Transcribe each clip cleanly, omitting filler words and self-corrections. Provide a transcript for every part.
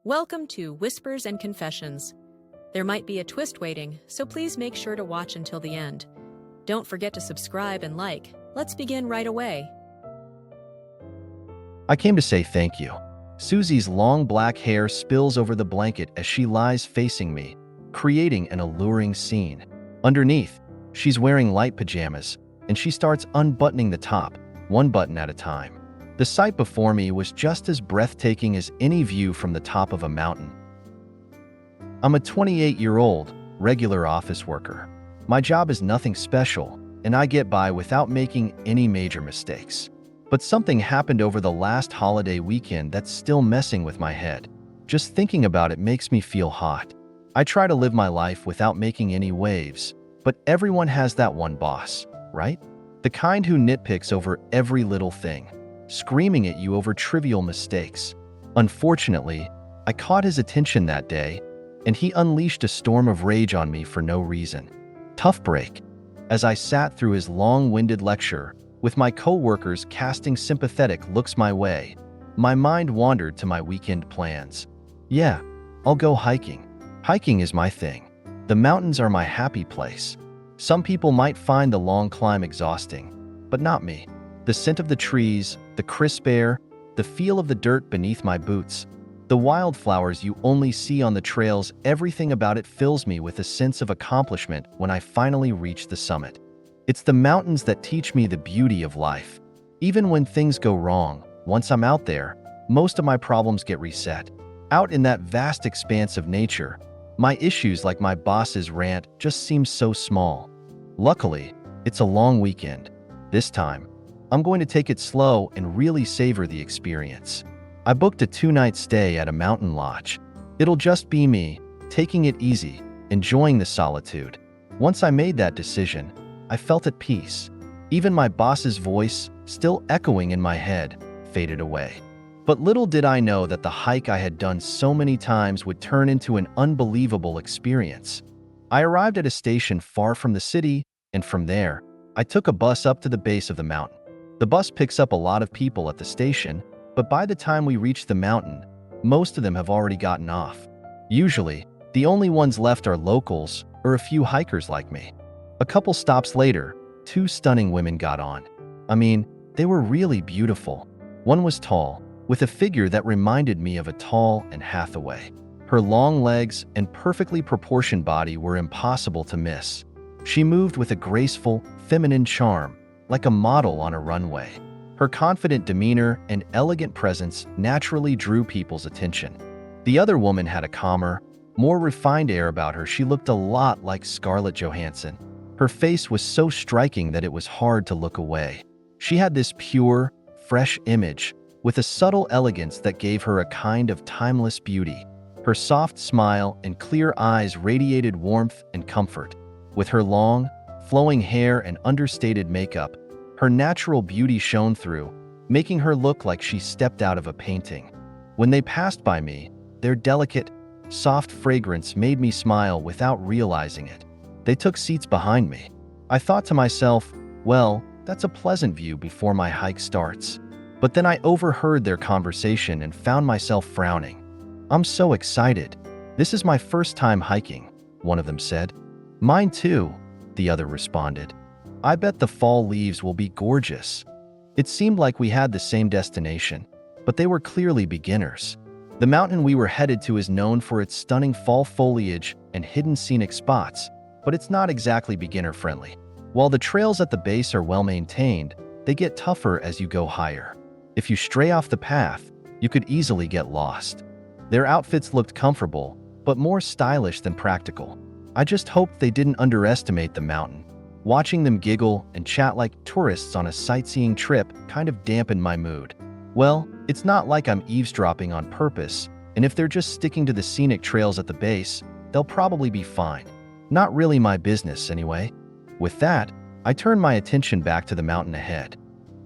Welcome to Whispers and Confessions. There might be a twist waiting, so please make sure to watch until the end. Don't forget to subscribe and like. Let's begin right away. I came to say thank you. Suzie's long black hair spills over the blanket as she lies facing me, creating an alluring scene. Underneath, she's wearing light pajamas, and she starts unbuttoning the top, one button at a time. The sight before me was just as breathtaking as any view from the top of a mountain. I'm a 28-year-old, regular office worker. My job is nothing special, and I get by without making any major mistakes. But something happened over the last holiday weekend that's still messing with my head. Just thinking about it makes me feel hot. I try to live my life without making any waves, but everyone has that one boss, right? The kind who nitpicks over every little thing, screaming at you over trivial mistakes. Unfortunately, I caught his attention that day, and he unleashed a storm of rage on me for no reason. Tough break. As I sat through his long-winded lecture, with my co-workers casting sympathetic looks my way, my mind wandered to my weekend plans. Yeah, I'll go hiking. Hiking is my thing. The mountains are my happy place. Some people might find the long climb exhausting, but not me. The scent of the trees, the crisp air, the feel of the dirt beneath my boots, the wildflowers you only see on the trails, everything about it fills me with a sense of accomplishment when I finally reach the summit. It's the mountains that teach me the beauty of life. Even when things go wrong, once I'm out there, most of my problems get reset. Out in that vast expanse of nature, my issues like my boss's rant just seem so small. Luckily, it's a long weekend. This time, I'm going to take it slow and really savor the experience. I booked a 2-night stay at a mountain lodge. It'll just be me, taking it easy, enjoying the solitude. Once I made that decision, I felt at peace. Even my boss's voice, still echoing in my head, faded away. But little did I know that the hike I had done so many times would turn into an unbelievable experience. I arrived at a station far from the city, and from there, I took a bus up to the base of the mountain. The bus picks up a lot of people at the station, but by the time we reach the mountain, most of them have already gotten off. Usually, the only ones left are locals or a few hikers like me. A couple stops later, 2 stunning women got on. I mean, they were really beautiful. One was tall, with a figure that reminded me of a tall Anne Hathaway. Her long legs and perfectly proportioned body were impossible to miss. She moved with a graceful, feminine charm, like a model on a runway. Her confident demeanor and elegant presence naturally drew people's attention. The other woman had a calmer, more refined air about her. She looked a lot like Scarlett Johansson. Her face was so striking that it was hard to look away. She had this pure, fresh image, with a subtle elegance that gave her a kind of timeless beauty. Her soft smile and clear eyes radiated warmth and comfort. With her long, flowing hair and understated makeup, her natural beauty shone through, making her look like she stepped out of a painting. When they passed by me, their delicate, soft fragrance made me smile without realizing it. They took seats behind me. I thought to myself, well, that's a pleasant view before my hike starts. But then I overheard their conversation and found myself frowning. I'm so excited. This is my first time hiking, one of them said. Mine too, the other responded. I bet the fall leaves will be gorgeous. It seemed like we had the same destination, but they were clearly beginners. The mountain we were headed to is known for its stunning fall foliage and hidden scenic spots, but it's not exactly beginner-friendly. While the trails at the base are well-maintained, they get tougher as you go higher. If you stray off the path, you could easily get lost. Their outfits looked comfortable, but more stylish than practical. I just hoped they didn't underestimate the mountain. Watching them giggle and chat like tourists on a sightseeing trip kind of dampened my mood. Well, it's not like I'm eavesdropping on purpose, and if they're just sticking to the scenic trails at the base, they'll probably be fine. Not really my business, anyway. With that, I turned my attention back to the mountain ahead.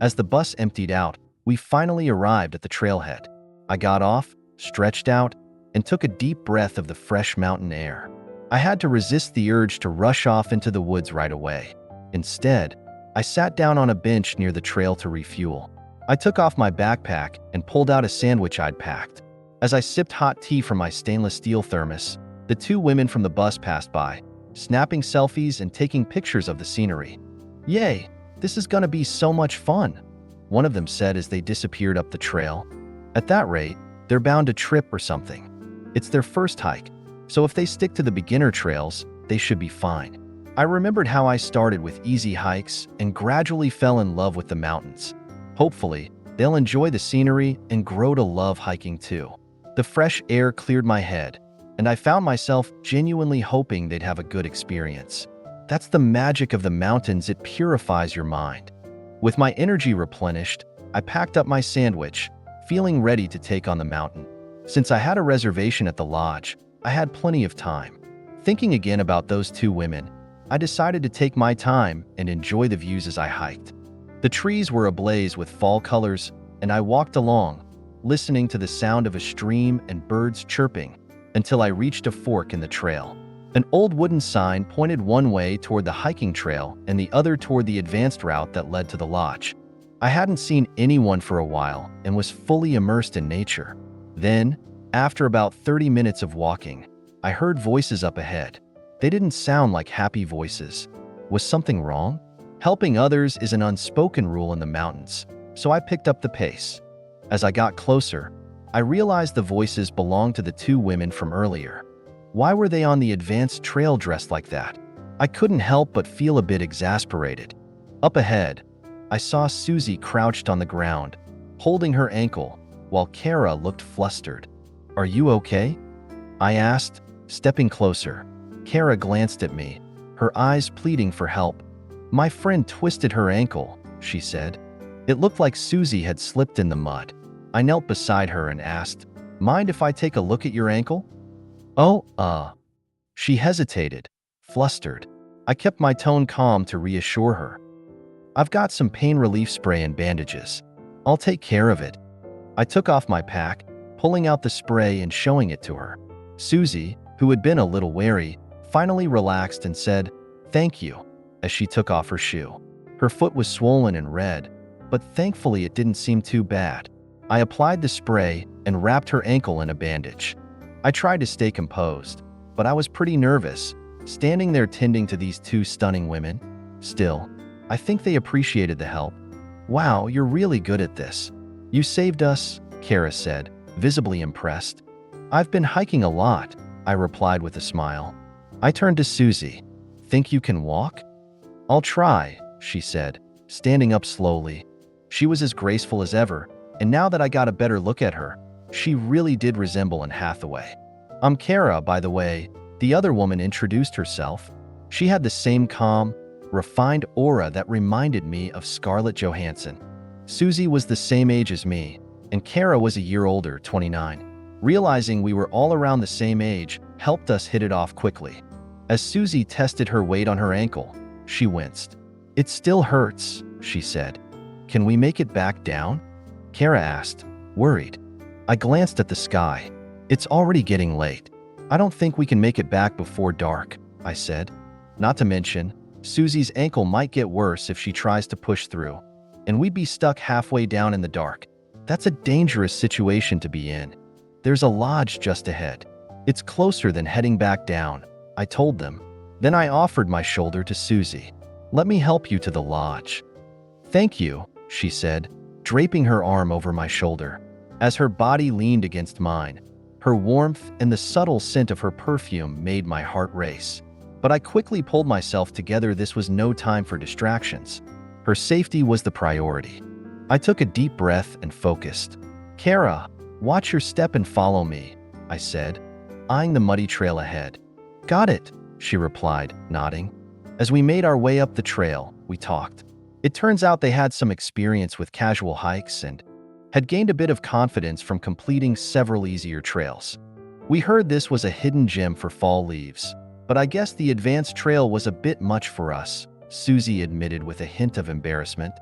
As the bus emptied out, we finally arrived at the trailhead. I got off, stretched out, and took a deep breath of the fresh mountain air. I had to resist the urge to rush off into the woods right away. Instead, I sat down on a bench near the trail to refuel. I took off my backpack and pulled out a sandwich I'd packed. As I sipped hot tea from my stainless steel thermos, the two women from the bus passed by, snapping selfies and taking pictures of the scenery. "Yay, this is gonna be so much fun," one of them said as they disappeared up the trail. "At that rate, they're bound to trip or something. It's their first hike, so if they stick to the beginner trails, they should be fine." I remembered how I started with easy hikes and gradually fell in love with the mountains. Hopefully, they'll enjoy the scenery and grow to love hiking too. The fresh air cleared my head, and I found myself genuinely hoping they'd have a good experience. That's the magic of the mountains, it purifies your mind. With my energy replenished, I packed up my sandwich, feeling ready to take on the mountain. Since I had a reservation at the lodge, I had plenty of time. Thinking again about those two women, I decided to take my time and enjoy the views as I hiked. The trees were ablaze with fall colors, and I walked along, listening to the sound of a stream and birds chirping, until I reached a fork in the trail. An old wooden sign pointed one way toward the hiking trail and the other toward the advanced route that led to the lodge. I hadn't seen anyone for a while and was fully immersed in nature. Then, after about 30 minutes of walking, I heard voices up ahead. They didn't sound like happy voices. Was something wrong? Helping others is an unspoken rule in the mountains, so I picked up the pace. As I got closer, I realized the voices belonged to the two women from earlier. Why were they on the advanced trail dressed like that? I couldn't help but feel a bit exasperated. Up ahead, I saw Suzie crouched on the ground, holding her ankle, while Kara looked flustered. "Are you okay?" I asked, stepping closer. Kara glanced at me, her eyes pleading for help. "My friend twisted her ankle," she said. It looked like Suzie had slipped in the mud. I knelt beside her and asked, "Mind if I take a look at your ankle?" "Oh, She hesitated, flustered. I kept my tone calm to reassure her. "I've got some pain relief spray and bandages. I'll take care of it." I took off my pack, pulling out the spray and showing it to her. Suzie, who had been a little wary, finally relaxed and said, "Thank you," as she took off her shoe. Her foot was swollen and red, but thankfully it didn't seem too bad. I applied the spray and wrapped her ankle in a bandage. I tried to stay composed, but I was pretty nervous, standing there tending to these two stunning women. Still, I think they appreciated the help. "Wow, you're really good at this. You saved us," Kara said, visibly impressed. "I've been hiking a lot," I replied with a smile. I turned to Suzie. "Think you can walk?" "I'll try," she said, standing up slowly. She was as graceful as ever, and now that I got a better look at her, she really did resemble Anne Hathaway. "I'm Kara, by the way," the other woman introduced herself. She had the same calm, refined aura that reminded me of Scarlett Johansson. Suzie was the same age as me, and Kara was a year older, 29. Realizing we were all around the same age helped us hit it off quickly. As Suzie tested her weight on her ankle, she winced. "It still hurts," she said. "Can we make it back down?" Kara asked, worried. I glanced at the sky. "It's already getting late. I don't think we can make it back before dark," I said. Not to mention, Suzie's ankle might get worse if she tries to push through, and we'd be stuck halfway down in the dark. That's a dangerous situation to be in. "There's a lodge just ahead. It's closer than heading back down," I told them. Then I offered my shoulder to Suzie. "Let me help you to the lodge." "Thank you," she said, draping her arm over my shoulder. As her body leaned against mine, her warmth and the subtle scent of her perfume made my heart race. But I quickly pulled myself together. This was no time for distractions. Her safety was the priority. I took a deep breath and focused. "Kara, watch your step and follow me," I said, eyeing the muddy trail ahead. "Got it," she replied, nodding. As we made our way up the trail, we talked. It turns out they had some experience with casual hikes and had gained a bit of confidence from completing several easier trails. We heard this was a hidden gem for fall leaves, but I guess the advanced trail was a bit much for us, Suzie admitted with a hint of embarrassment.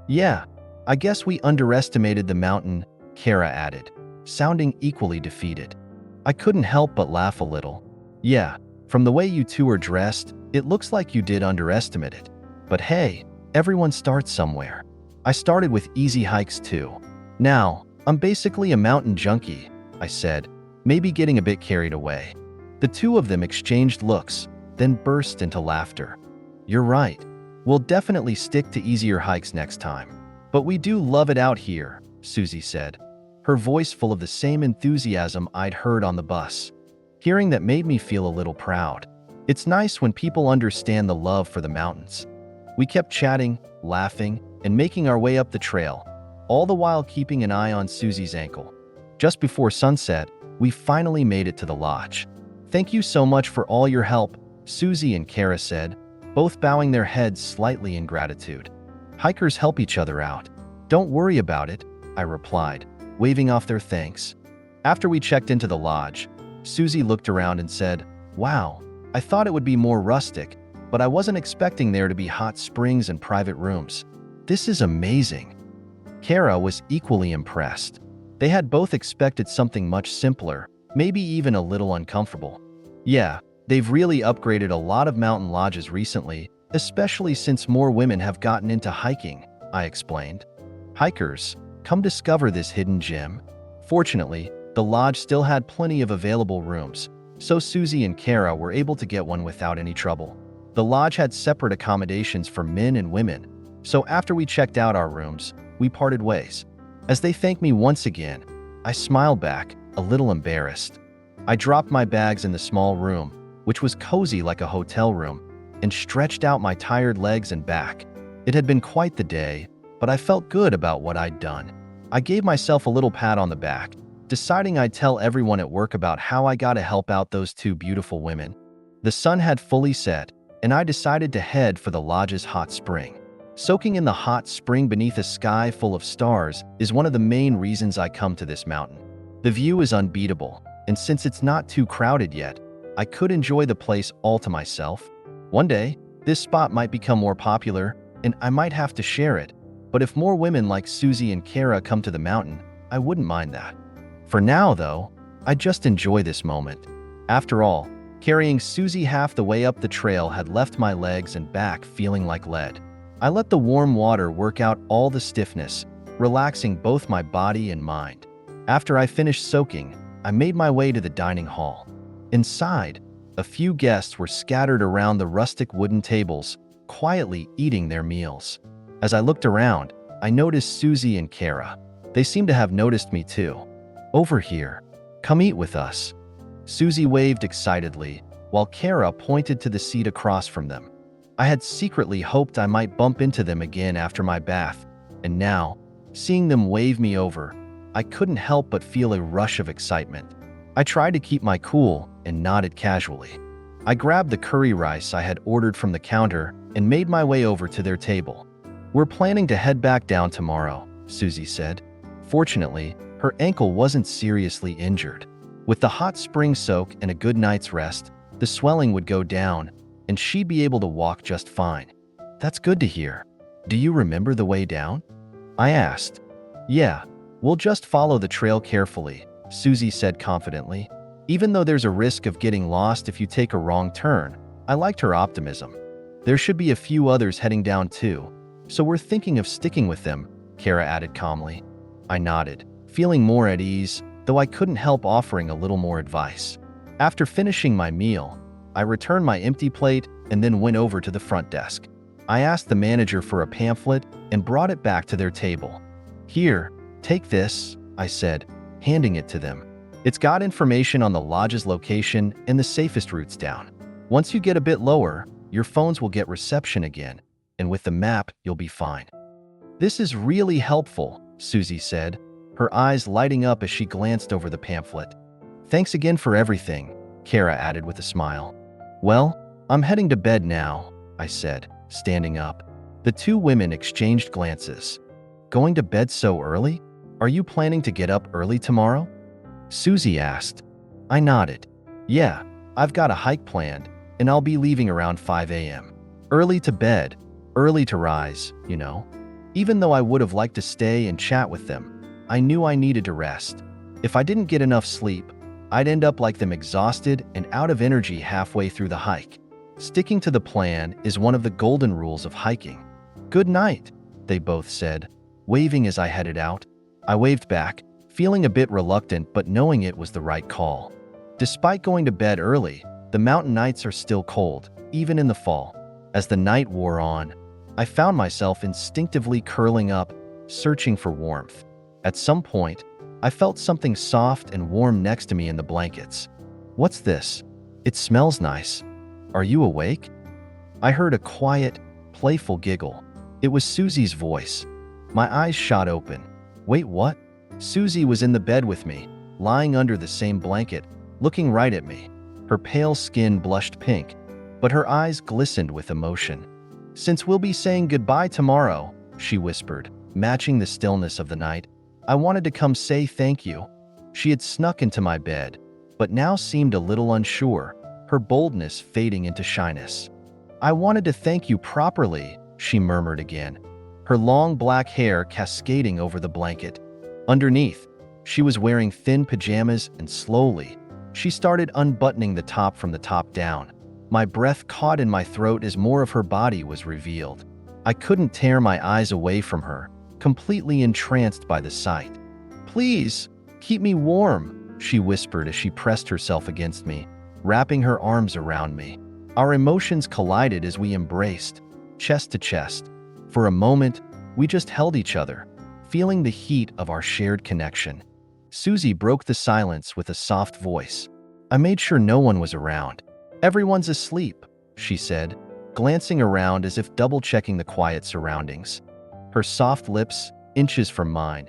"Yeah, I guess we underestimated the mountain," Kara added, sounding equally defeated. I couldn't help but laugh a little. "Yeah, from the way you two are dressed, it looks like you did underestimate it. But hey, everyone starts somewhere. I started with easy hikes too. Now, I'm basically a mountain junkie," I said, maybe getting a bit carried away. The two of them exchanged looks, then burst into laughter. You're right. We'll definitely stick to easier hikes next time. But we do love it out here, Suzie said, her voice full of the same enthusiasm I'd heard on the bus. Hearing that made me feel a little proud. It's nice when people understand the love for the mountains. We kept chatting, laughing, and making our way up the trail, all the while keeping an eye on Suzie's ankle. Just before sunset, we finally made it to the lodge. Thank you so much for all your help, Suzie and Kara said, both bowing their heads slightly in gratitude. Hikers help each other out. Don't worry about it, I replied, waving off their thanks. After we checked into the lodge, Suzie looked around and said, "Wow, I thought it would be more rustic, but I wasn't expecting there to be hot springs and private rooms. This is amazing." Kara was equally impressed. They had both expected something much simpler, maybe even a little uncomfortable. Yeah, they've really upgraded a lot of mountain lodges recently, especially since more women have gotten into hiking, I explained. Hikers, come discover this hidden gem. Fortunately, the lodge still had plenty of available rooms, so Suzie and Kara were able to get one without any trouble. The lodge had separate accommodations for men and women, so after we checked out our rooms, we parted ways. As they thanked me once again, I smiled back, a little embarrassed. I dropped my bags in the small room, which was cozy like a hotel room, and stretched out my tired legs and back. It had been quite the day, but I felt good about what I'd done. I gave myself a little pat on the back, deciding I'd tell everyone at work about how I got to help out those two beautiful women. The sun had fully set, and I decided to head for the lodge's hot spring. Soaking in the hot spring beneath a sky full of stars is one of the main reasons I come to this mountain. The view is unbeatable, and since it's not too crowded yet, I could enjoy the place all to myself. One day, this spot might become more popular, and I might have to share it, but if more women like Suzie and Kara come to the mountain, I wouldn't mind that. For now, though, I just enjoy this moment. After all, carrying Suzie half the way up the trail had left my legs and back feeling like lead. I let the warm water work out all the stiffness, relaxing both my body and mind. After I finished soaking, I made my way to the dining hall. Inside, a few guests were scattered around the rustic wooden tables, quietly eating their meals. As I looked around, I noticed Suzie and Kara. They seemed to have noticed me too. "Over here. Come eat with us." Suzie waved excitedly, while Kara pointed to the seat across from them. I had secretly hoped I might bump into them again after my bath, and now, seeing them wave me over, I couldn't help but feel a rush of excitement. I tried to keep my cool and nodded casually. I grabbed the curry rice I had ordered from the counter and made my way over to their table. "We're planning to head back down tomorrow," Suzie said. Fortunately, her ankle wasn't seriously injured. With the hot spring soak and a good night's rest, the swelling would go down, and she'd be able to walk just fine. "That's good to hear. Do you remember the way down?" I asked. "Yeah, we'll just follow the trail carefully," Suzie said confidently. Even though there's a risk of getting lost if you take a wrong turn, I liked her optimism. "There should be a few others heading down too, so we're thinking of sticking with them," Kara added calmly. I nodded, feeling more at ease, though I couldn't help offering a little more advice. After finishing my meal, I returned my empty plate and then went over to the front desk. I asked the manager for a pamphlet and brought it back to their table. "Here, take this," I said, handing it to them. "It's got information on the lodge's location and the safest routes down. Once you get a bit lower, your phones will get reception again, and with the map, you'll be fine." "This is really helpful," Suzie said, her eyes lighting up as she glanced over the pamphlet. "Thanks again for everything," Kara added with a smile. "Well, I'm heading to bed now," I said, standing up. The two women exchanged glances. "Going to bed so early? Are you planning to get up early tomorrow?" Suzie asked. I nodded. "Yeah, I've got a hike planned, and I'll be leaving around 5 a.m. Early to bed, early to rise, you know." Even though I would have liked to stay and chat with them, I knew I needed to rest. If I didn't get enough sleep, I'd end up like them, exhausted and out of energy halfway through the hike. Sticking to the plan is one of the golden rules of hiking. "Good night," they both said, waving as I headed out. I waved back, feeling a bit reluctant but knowing it was the right call. Despite going to bed early, the mountain nights are still cold, even in the fall. As the night wore on, I found myself instinctively curling up, searching for warmth. At some point, I felt something soft and warm next to me in the blankets. "What's this? It smells nice. Are you awake?" I heard a quiet, playful giggle. It was Suzie's voice. My eyes shot open. Wait, what? Suzie was in the bed with me, lying under the same blanket, looking right at me. Her pale skin blushed pink, but her eyes glistened with emotion. "Since we'll be saying goodbye tomorrow," she whispered, matching the stillness of the night, "I wanted to come say thank you." She had snuck into my bed, but now seemed a little unsure, her boldness fading into shyness. "I wanted to thank you properly," she murmured again, her long black hair cascading over the blanket. Underneath, she was wearing thin pajamas, and slowly, she started unbuttoning the top from the top down. My breath caught in my throat as more of her body was revealed. I couldn't tear my eyes away from her, completely entranced by the sight. "Please, keep me warm," she whispered as she pressed herself against me, wrapping her arms around me. Our emotions collided as we embraced, chest to chest. For a moment, we just held each other, feeling the heat of our shared connection. Suzie broke the silence with a soft voice. "I made sure no one was around. Everyone's asleep," she said, glancing around as if double-checking the quiet surroundings. Her soft lips, inches from mine,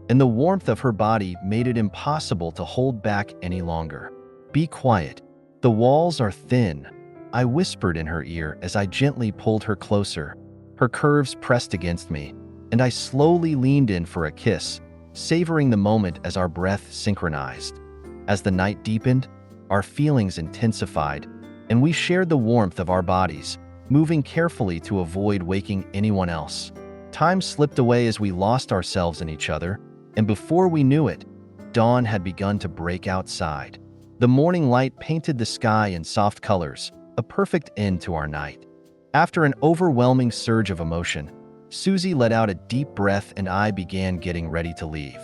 and the warmth of her body made it impossible to hold back any longer. "Be quiet. The walls are thin," I whispered in her ear as I gently pulled her closer. Her curves pressed against me, and I slowly leaned in for a kiss, savoring the moment as our breath synchronized. As the night deepened, our feelings intensified, and we shared the warmth of our bodies, moving carefully to avoid waking anyone else. Time slipped away as we lost ourselves in each other, and before we knew it, dawn had begun to break outside. The morning light painted the sky in soft colors, a perfect end to our night. After an overwhelming surge of emotion, Suzie let out a deep breath and I began getting ready to leave.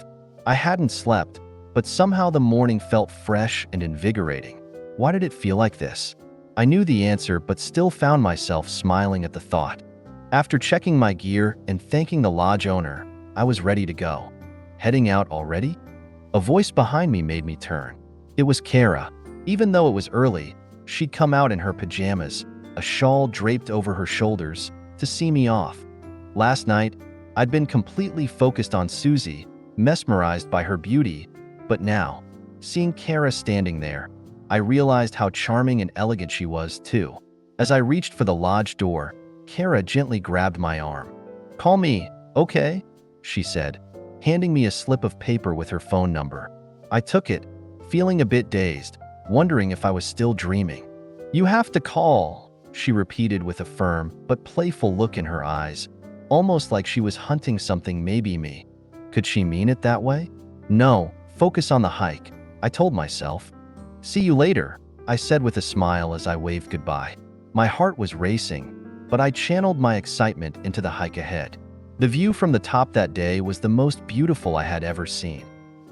I hadn't slept, but somehow the morning felt fresh and invigorating. Why did it feel like this? I knew the answer, but still found myself smiling at the thought. After checking my gear and thanking the lodge owner, I was ready to go. Heading out already? A voice behind me made me turn. It was Kara. Even though it was early, she'd come out in her pajamas, a shawl draped over her shoulders, to see me off. Last night, I'd been completely focused on Suzie, mesmerized by her beauty, but now, seeing Kara standing there, I realized how charming and elegant she was too. As I reached for the lodge door, Kara gently grabbed my arm. "Call me, okay?" she said, handing me a slip of paper with her phone number. I took it, feeling a bit dazed, wondering if I was still dreaming. "You have to call," she repeated with a firm but playful look in her eyes, almost like she was hunting something, maybe me. Could she mean it that way? "No, focus on the hike," I told myself. "See you later," I said with a smile as I waved goodbye. My heart was racing, but I channeled my excitement into the hike ahead. The view from the top that day was the most beautiful I had ever seen.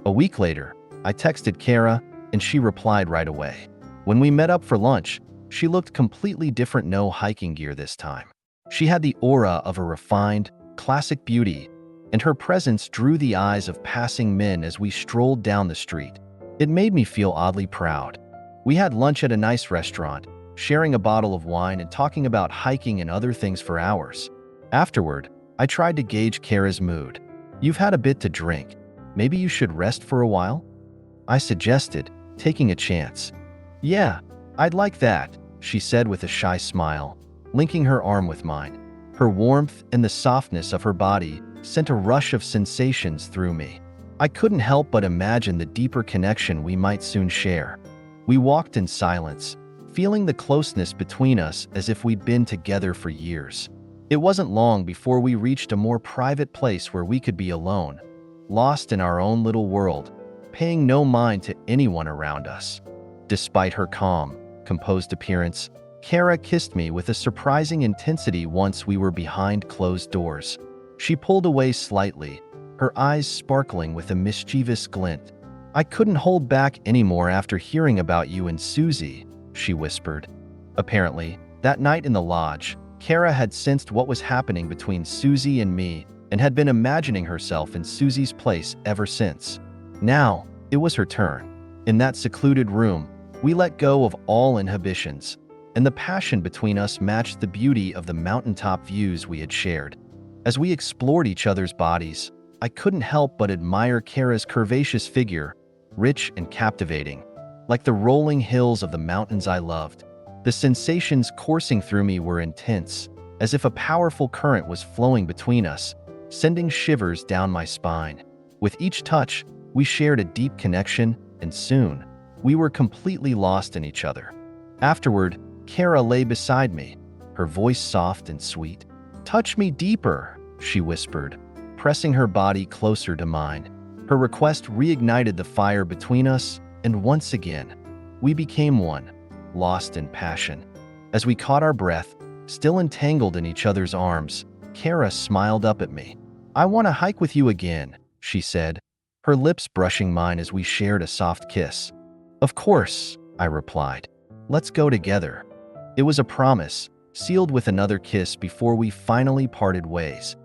A week later, I texted Kara, and she replied right away. When we met up for lunch, she looked completely different, no hiking gear this time. She had the aura of a refined, classic beauty, and her presence drew the eyes of passing men as we strolled down the street. It made me feel oddly proud. We had lunch at a nice restaurant, sharing a bottle of wine and talking about hiking and other things for hours. Afterward, I tried to gauge Kara's mood. "You've had a bit to drink. Maybe you should rest for a while?" I suggested, taking a chance. "Yeah, I'd like that," she said with a shy smile, linking her arm with mine. Her warmth and the softness of her body sent a rush of sensations through me. I couldn't help but imagine the deeper connection we might soon share. We walked in silence, feeling the closeness between us as if we'd been together for years. It wasn't long before we reached a more private place where we could be alone, lost in our own little world, paying no mind to anyone around us. Despite her calm, composed appearance, Kara kissed me with a surprising intensity once we were behind closed doors. She pulled away slightly, her eyes sparkling with a mischievous glint. "I couldn't hold back anymore after hearing about you and Suzie," she whispered. Apparently, that night in the lodge, Kara had sensed what was happening between Suzie and me and had been imagining herself in Suzie's place ever since. Now, it was her turn. In that secluded room, we let go of all inhibitions, and the passion between us matched the beauty of the mountaintop views we had shared. As we explored each other's bodies, I couldn't help but admire Kara's curvaceous figure, rich and captivating, like the rolling hills of the mountains I loved. The sensations coursing through me were intense, as if a powerful current was flowing between us, sending shivers down my spine. With each touch, we shared a deep connection, and soon, we were completely lost in each other. Afterward, Kara lay beside me, her voice soft and sweet. "Touch me deeper," she whispered, pressing her body closer to mine. Her request reignited the fire between us, and once again, we became one, lost in passion. As we caught our breath, still entangled in each other's arms, Kara smiled up at me. "I want to hike with you again," she said, her lips brushing mine as we shared a soft kiss. "Of course," I replied. "Let's go together." It was a promise, sealed with another kiss before we finally parted ways.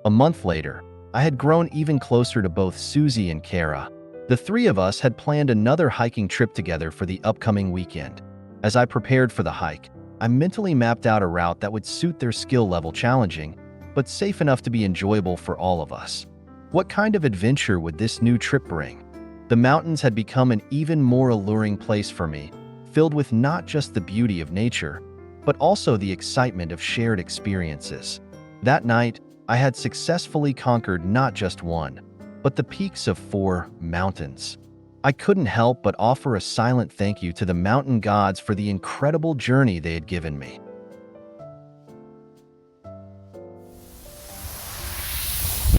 A month later, I had grown even closer to both Suzie and Kara. The three of us had planned another hiking trip together for the upcoming weekend. As I prepared for the hike, I mentally mapped out a route that would suit their skill level, challenging, but safe enough to be enjoyable for all of us. What kind of adventure would this new trip bring? The mountains had become an even more alluring place for me, filled with not just the beauty of nature, but also the excitement of shared experiences. That night, I had successfully conquered not just one, but the peaks of 4 mountains. I couldn't help but offer a silent thank you to the mountain gods for the incredible journey they had given me.